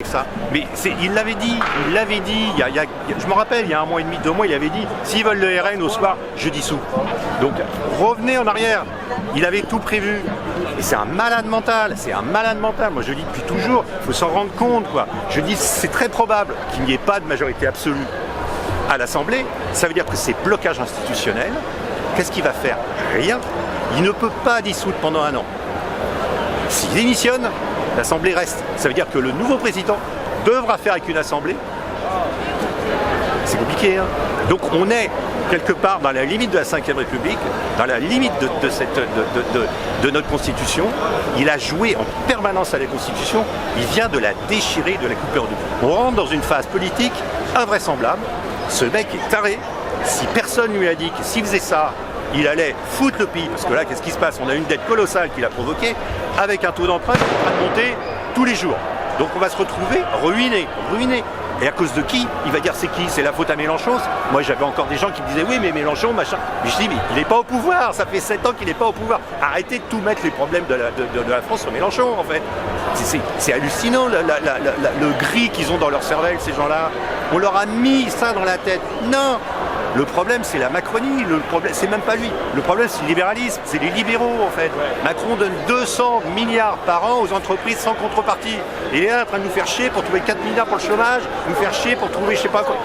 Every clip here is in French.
ça. Mais il l'avait dit, je me rappelle, il y a 1 mois et demi, 2 mois, il avait dit, s'ils veulent le RN au soir, je dissous. Donc revenez en arrière, il avait tout prévu. Et c'est un malade mental, Moi je dis depuis toujours, il faut s'en rendre compte, quoi. Je dis, c'est très probable qu'il n'y ait pas de majorité absolue à l'Assemblée. Ça veut dire que c'est blocage institutionnel. Qu'est-ce qu'il va faire? Rien. Il ne peut pas dissoudre pendant 1 an. S'il démissionne, l'Assemblée reste. Ça veut dire que le nouveau président devra faire avec une Assemblée. C'est compliqué, hein. Donc on est quelque part dans la limite de la Ve République, dans la limite de notre Constitution. Il a joué en permanence à la Constitution, il vient de la déchirer, de la couper en deux. On rentre dans une phase politique invraisemblable. Ce mec est taré. Si personne lui a dit que s'il faisait ça, il allait foutre le pays, parce que là, qu'est-ce qui se passe? On a une dette colossale qu'il a provoquée, avec un taux d'emprunt qui est en train de monter tous les jours. Donc on va se retrouver ruiné. Et à cause de qui? Il va dire c'est qui? C'est la faute à Mélenchon? Moi j'avais encore des gens qui me disaient oui mais Mélenchon machin. Mais je dis mais il n'est pas au pouvoir, ça fait 7 ans qu'il n'est pas au pouvoir. Arrêtez de tout mettre les problèmes de la France sur Mélenchon en fait. C'est hallucinant le gris qu'ils ont dans leur cervelle ces gens-là. On leur a mis ça dans la tête. Non! Le problème, c'est la Macronie, le problème, c'est même pas lui. Le problème, c'est le libéralisme, c'est les libéraux, en fait. Macron donne 200 milliards par an aux entreprises sans contrepartie. Et il est là en train de nous faire chier pour trouver 4 milliards pour le chômage, nous faire chier pour trouver, je sais pas quoi.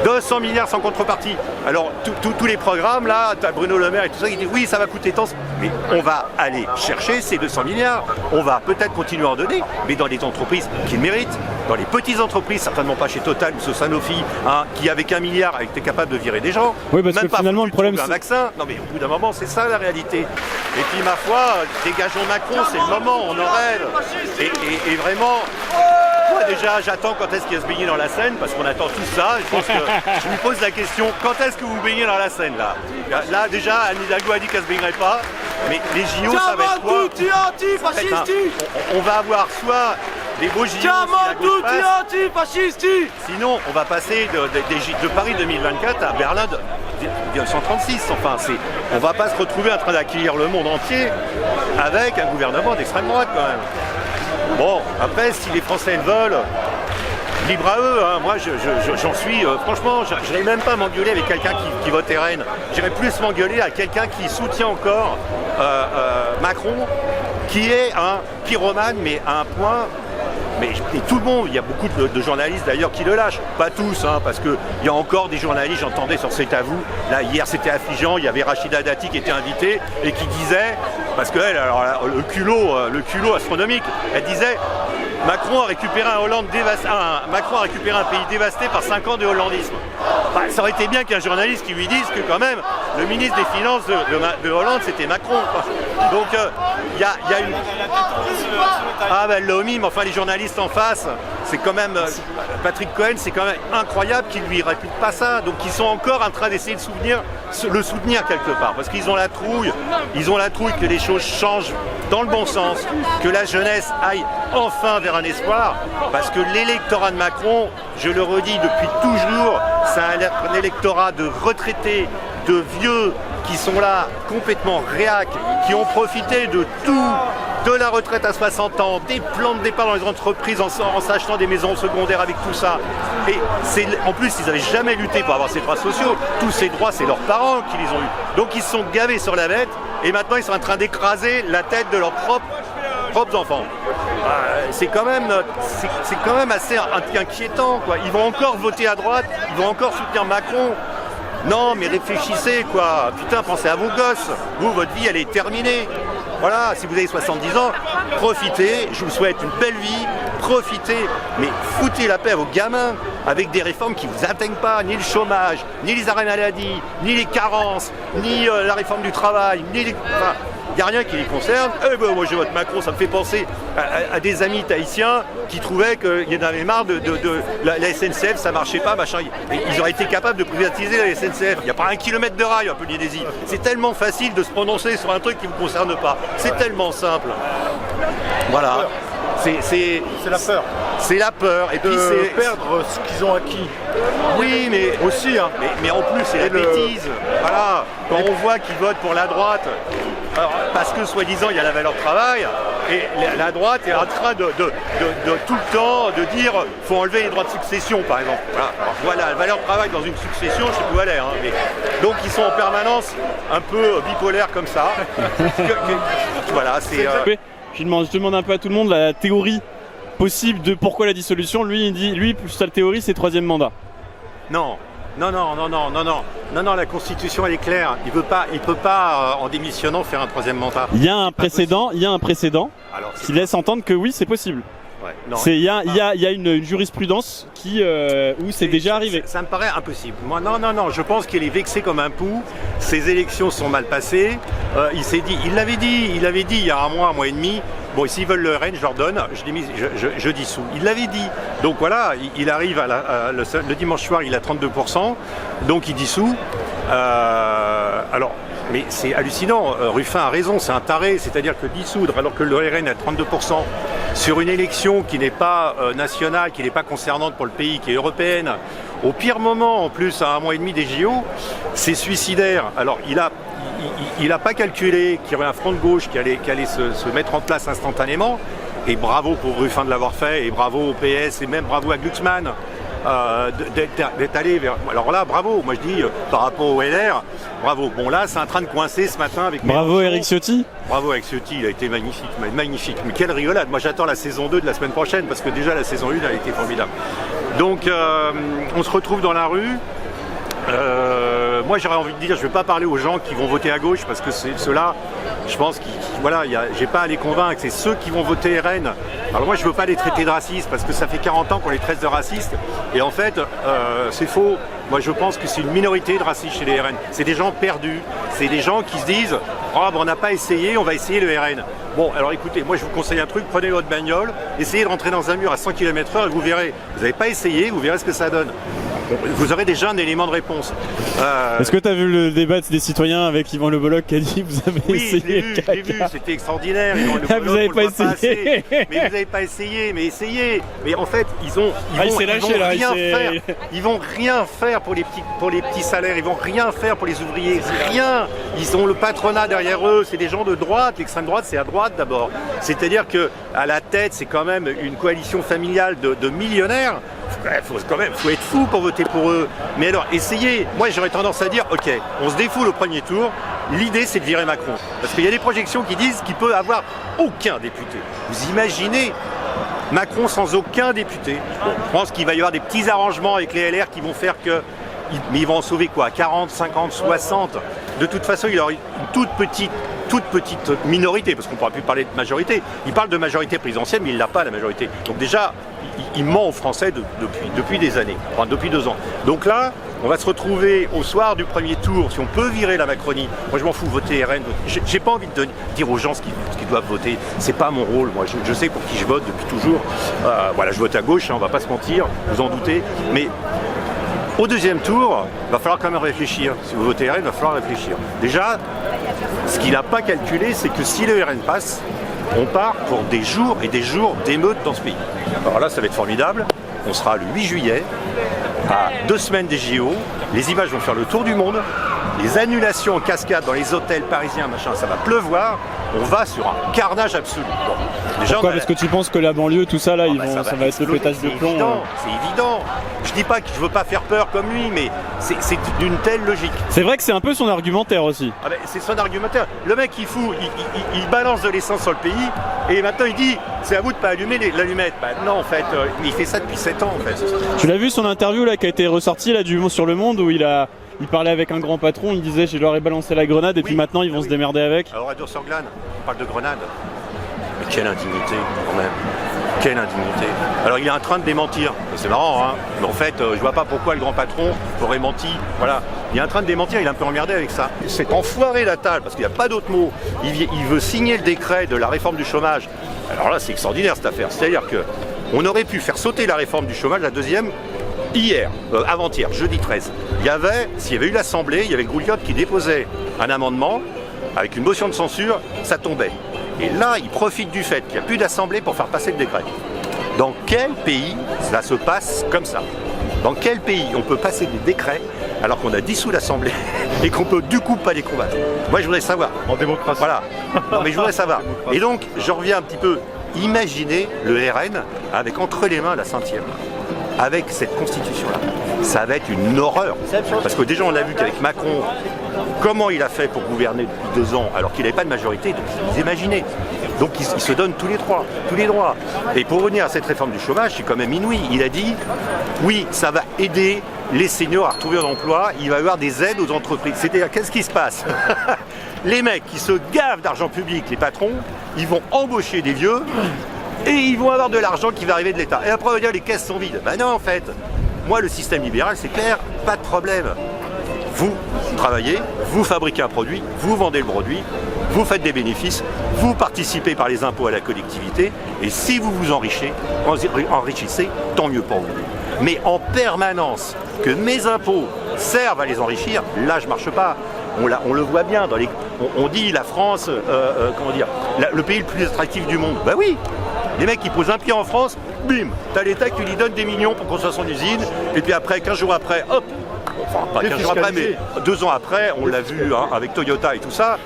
200 milliards sans contrepartie. Alors, tous les programmes, là, t'as Bruno Le Maire et tout ça, il dit oui, ça va coûter tant, mais on va aller chercher ces 200 milliards. On va peut-être continuer à en donner, mais dans des entreprises qui le méritent. Dans les petites entreprises, certainement pas chez Total ou Sanofi, hein, qui avec 1 milliard été capable de virer des gens. Oui, parce même que pas finalement le problème c'est un vaccin. Non mais au bout d'un moment, c'est ça la réalité. Et puis ma foi, dégageons Macron, c'est le moment, on en rêve. Et vraiment, moi déjà, j'attends quand est-ce qu'il va se baigner dans la Seine, parce qu'on attend tout ça. Je pense que je lui pose la question, quand est-ce que vous baignez dans la Seine là? Là déjà, Anne Hidalgo a dit qu'elle se baignerait pas. Mais les JO, ça va être quoi? On va avoir soit des beaux JO, sinon on va passer de Paris 2024 à Berlin 1936. Enfin, on va pas se retrouver en train d'accueillir le monde entier avec un gouvernement d'extrême droite quand même. Bon, après, si les Français le veulent, libre à eux, hein. Moi j'en suis, franchement, je n'irais même pas m'engueuler avec quelqu'un qui vote RN. J'irais plus m'engueuler à quelqu'un qui soutient encore Macron, qui est un pyromane, mais à un point. Mais et tout le monde, il y a beaucoup de journalistes d'ailleurs qui le lâchent. Pas tous, hein, parce qu'il y a encore des journalistes, j'entendais sur C'est à vous, là hier c'était affligeant, il y avait Rachida Dati qui était invitée et qui disait, parce qu'elle, alors le culot astronomique, elle disait Macron a récupéré Macron a récupéré un pays dévasté par 5 ans de hollandisme. Bah, ça aurait été bien qu'un journaliste qui lui dise que quand même le ministre des Finances de Hollande c'était Macron, quoi. Donc il y a une... Ah ben le mime, enfin les journalistes en face, c'est quand même... Patrick Cohen, c'est quand même incroyable qu'il lui répète pas ça. Donc ils sont encore en train d'essayer de le soutenir quelque part. Parce qu'ils ont la trouille que les choses changent dans le bon sens, que la jeunesse aille enfin vers un espoir. Parce que l'électorat de Macron, je le redis depuis toujours, c'est un électorat de retraités, de vieux, qui sont là complètement réac, qui ont profité de tout, de la retraite à 60 ans, des plans de départ dans les entreprises en s'achetant des maisons secondaires avec tout ça. Et en plus, ils n'avaient jamais lutté pour avoir ces droits sociaux. Tous ces droits, c'est leurs parents qui les ont eus. Donc ils se sont gavés sur la bête et maintenant ils sont en train d'écraser la tête de leurs propres enfants. C'est quand même assez inquiétant, quoi. Ils vont encore voter à droite, ils vont encore soutenir Macron. Non, mais réfléchissez, quoi. Putain, pensez à vos gosses. Vous, votre vie, elle est terminée. Voilà, si vous avez 70 ans, profitez. Je vous souhaite une belle vie. Profitez. Mais foutez la paix à vos gamins avec des réformes qui ne vous atteignent pas. Ni le chômage, ni les arrêts maladie, ni les carences, ni la réforme du travail, ni les... Enfin, il n'y a rien qui les concerne. Moi je vote Macron, ça me fait penser à des amis tahitiens qui trouvaient qu'il y en avait marre de la SNCF, ça marchait pas, machin. Ils auraient été capables de privatiser la SNCF. Il n'y a pas 1 kilomètre de rail en Polynésie. C'est tellement facile de se prononcer sur un truc qui ne vous concerne pas. C'est tellement simple. Voilà. C'est la peur. C'est la peur. Et puis c'est perdre ce qu'ils ont acquis. Oui, mais aussi, hein. Mais en plus, c'est la bêtise. Voilà. Quand on voit qu'ils votent pour la droite, alors, parce que soi-disant il y a la valeur travail, Et la droite est en train de tout le temps de dire faut enlever les droits de succession, par exemple. Voilà, la valeur de travail dans une succession, je sais plus où elle est. Hein, mais... Donc ils sont en permanence un peu bipolaires comme ça. Voilà, c'est... Je demande un peu à tout le monde la théorie possible de pourquoi la dissolution. Lui, il dit, plus sa théorie, c'est 3e mandat. Non, la Constitution elle est claire. Il peut pas en démissionnant faire un 3e mandat. Il y a un précédent Alors, qui laisse entendre que oui, c'est possible. Ouais, non, il y a une jurisprudence où c'est déjà arrivé. Ça me paraît impossible. Moi, non, je pense qu'il est vexé comme un pou. Ces élections sont mal passées. Il l'avait dit il y a un mois et demi. Bon, s'ils veulent le RN, je leur donne, je dissous. Il l'avait dit. Donc voilà, il arrive le dimanche soir, il a 32%, donc il dissout. Alors, mais c'est hallucinant, Ruffin a raison, c'est un taré, c'est-à-dire que dissoudre alors que le RN a 32% sur une élection qui n'est pas nationale, qui n'est pas concernante pour le pays, qui est européenne, au pire moment, en plus, à un mois et demi des JO, c'est suicidaire. Alors, il n'a pas calculé qu'il y aurait un front de gauche qui allait se mettre en place instantanément. Et bravo pour Ruffin de l'avoir fait, et bravo au PS, et même bravo à Glucksmann d'être allé vers... Alors là, bravo, moi je dis, par rapport au LR, bravo. Bon là, c'est en train de coincer ce matin avec... Bravo Éric Ciotti. Bravo Éric Ciotti, il a été magnifique. Mais quelle rigolade. Moi j'attends la saison 2 de la semaine prochaine, parce que déjà la saison 1 a été formidable. Donc on se retrouve dans la rue. Moi j'aurais envie de dire, je ne vais pas parler aux gens qui vont voter à gauche parce que c'est ceux-là, je pense j'ai pas à les convaincre, c'est ceux qui vont voter RN. Alors moi je ne veux pas les traiter de racistes parce que ça fait 40 ans qu'on les traite de racistes et en fait c'est faux. Moi je pense que c'est une minorité de racistes chez les RN. C'est des gens perdus, c'est des gens qui se disent on n'a pas essayé, on va essayer le RN. Bon alors écoutez, moi je vous conseille un truc, prenez votre bagnole, essayez de rentrer dans un mur à 100 km/h et vous verrez. Vous n'avez pas essayé, vous verrez ce que ça donne. Vous aurez déjà un élément de réponse. Est-ce que tu as vu le débat des citoyens avec Yvan Le Bolloc qui a dit vous avez essayé? Oui, je l'ai vu, c'était extraordinaire. Vous n'avez pas essayé. Mais vous n'avez pas essayé, mais essayez. Mais en fait, ils vont rien faire pour les petits salaires, ils vont rien faire pour les ouvriers, rien. Ils ont le patronat derrière eux, c'est des gens de droite, l'extrême droite c'est à droite d'abord. C'est-à-dire qu'à la tête, c'est quand même une coalition familiale de millionnaires. Faut être fou pour voter pour eux. Mais alors, essayez. Moi, j'aurais tendance à dire, ok, on se défoule au premier tour. L'idée, c'est de virer Macron. Parce qu'il y a des projections qui disent qu'il peut avoir aucun député. Vous imaginez Macron sans aucun député? Bon, je pense qu'il va y avoir des petits arrangements avec les LR qui vont faire que... Mais ils vont en sauver quoi? 40, 50, 60? De toute façon, il y aura une toute petite minorité, parce qu'on ne pourra plus parler de majorité. Il parle de majorité présidentielle, mais il n'a pas la majorité. Donc déjà, il ment aux Français depuis des années, enfin depuis 2 ans. Donc là, on va se retrouver au soir du premier tour, si on peut virer la Macronie. Moi je m'en fous, voter RN. J'ai pas envie de dire aux gens ce qu'ils doivent voter. C'est pas mon rôle, moi je sais pour qui je vote depuis toujours. Voilà, je vote à gauche, hein, on va pas se mentir, vous en doutez. Mais au deuxième tour, il va falloir quand même réfléchir. Si vous votez RN, il va falloir réfléchir. Déjà, ce qu'il n'a pas calculé, c'est que si le RN passe, on part pour des jours et des jours d'émeutes dans ce pays. Alors là, ça va être formidable. On sera le 8 juillet, à 2 semaines des JO. Les images vont faire le tour du monde. Les annulations en cascade dans les hôtels parisiens, machin, ça va pleuvoir. On va sur un carnage absolu. Bon. Déjà, pourquoi? Parce que tu penses que la banlieue, tout ça, là, ça va être le pétage de plomb. C'est évident. Je dis pas que je veux pas faire peur comme lui, mais c'est d'une telle logique. C'est vrai que c'est un peu son argumentaire aussi. Ah ben, c'est son argumentaire. Le mec, il fout, il balance de l'essence sur le pays, et maintenant il dit, c'est à vous de pas allumer l'allumette. Bah non, en fait, il fait ça depuis 7 ans, en fait. Tu l'as vu son interview là qui a été ressortie là sur Le Monde où il parlait avec un grand patron, il disait je leur ai balancé la grenade et puis maintenant ils vont se démerder avec. Alors Adolphe Sorglan, on parle de grenade. Mais quelle indignité quand même. Quelle indignité. Alors il est en train de démentir. C'est marrant, hein. Mais en fait, je vois pas pourquoi le grand patron aurait menti. Voilà. Il est en train de démentir, il est un peu emmerdé avec ça. C'est enfoiré l'Attal, parce qu'il n'y a pas d'autre mot. Il veut signer le décret de la réforme du chômage. Alors là, c'est extraordinaire cette affaire. C'est-à-dire qu'on aurait pu faire sauter la réforme du chômage, la deuxième, hier, avant-hier, jeudi 13. S'il y avait eu l'Assemblée, il y avait Grouillot qui déposait un amendement avec une motion de censure, ça tombait. Et là, il profite du fait qu'il n'y a plus d'Assemblée pour faire passer le décret. Dans quel pays ça se passe comme ça? Dans quel pays on peut passer des décrets alors qu'on a dissous l'Assemblée et qu'on peut du coup pas les combattre. Moi je voudrais savoir. En démocratie. Voilà. Non mais je voudrais savoir. Et donc je reviens un petit peu. Imaginez le RN avec entre les mains la 5e. Avec cette constitution-là. Ça va être une horreur. Parce que déjà on a vu qu'avec Macron, comment il a fait pour gouverner depuis 2 ans alors qu'il n'avait pas de majorité, donc vous imaginez. Donc il se donne tous les droits. Et pour revenir à cette réforme du chômage, c'est quand même inouï. Il a dit, oui, ça va aider les seniors à retrouver un emploi, il va y avoir des aides aux entreprises. C'est-à-dire, qu'est-ce qui se passe? Les mecs qui se gavent d'argent public, les patrons, ils vont embaucher des vieux et ils vont avoir de l'argent qui va arriver de l'État. Et après on va dire les caisses sont vides. Ben non en fait, moi le système libéral c'est clair, pas de problème. Vous travaillez, vous fabriquez un produit, vous vendez le produit, vous faites des bénéfices, vous participez par les impôts à la collectivité, et si vous vous enrichissez, tant mieux pour vous. Mais en permanence, que mes impôts servent à les enrichir, là je marche pas. On le voit bien, on dit la France, comment dire, le pays le plus attractif du monde. Bah oui, les mecs qui posent un pied en France, bim, t'as l'État qui lui donne des millions pour construire son usine, et puis après, 15 jours après, hop, enfin pas 15 jours après, mais 2 ans après, on l'a vu hein, avec Toyota et tout ça,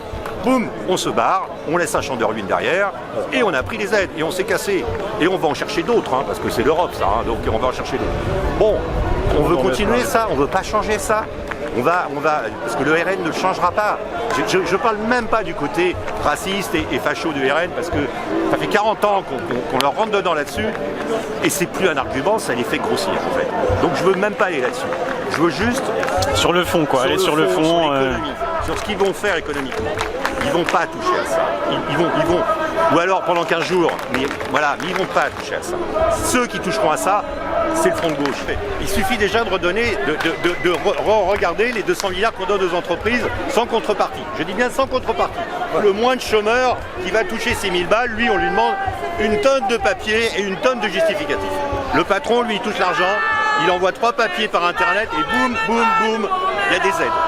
boum, on se barre, on laisse un champ de ruines derrière, et on a pris les aides, et on s'est cassé. Et on va en chercher d'autres, hein, parce que c'est l'Europe ça, hein, donc on va en chercher d'autres. Bon, on veut continuer ça, on veut pas changer ça. On va, parce que le RN ne le changera pas. Je parle même pas du côté raciste et facho du RN, parce que ça fait 40 ans qu'on leur rentre dedans là-dessus, et c'est plus un argument, ça les fait grossir en fait. Donc je veux même pas aller là-dessus. Je veux juste... Sur le fond quoi, aller sur le fond. Sur l'économie, sur ce qu'ils vont faire économiquement. Ils vont pas toucher à ça. Ils vont, ou alors pendant 15 jours, mais voilà, ils vont pas toucher à ça. Ceux qui toucheront à ça, c'est le front de gauche. Il suffit déjà de redonner, de regarder les 200 milliards qu'on donne aux entreprises sans contrepartie. Je dis bien sans contrepartie. Le moins de chômeurs qui va toucher ces 1000 balles, lui on lui demande une tonne de papier et une tonne de justificatifs. Le patron, lui, il touche l'argent, il envoie 3 papiers par internet et boum, boum, boum, il y a des aides.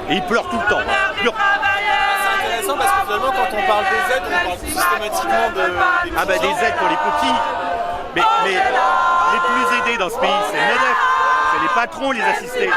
Et il pleure tout le temps. Pleure. C'est intéressant parce que finalement quand on parle des aides, on parle systématiquement des ah bah des aides pour les petits. Mais les plus aidés dans ce pays, c'est le MEDEF, c'est les patrons, les assistés.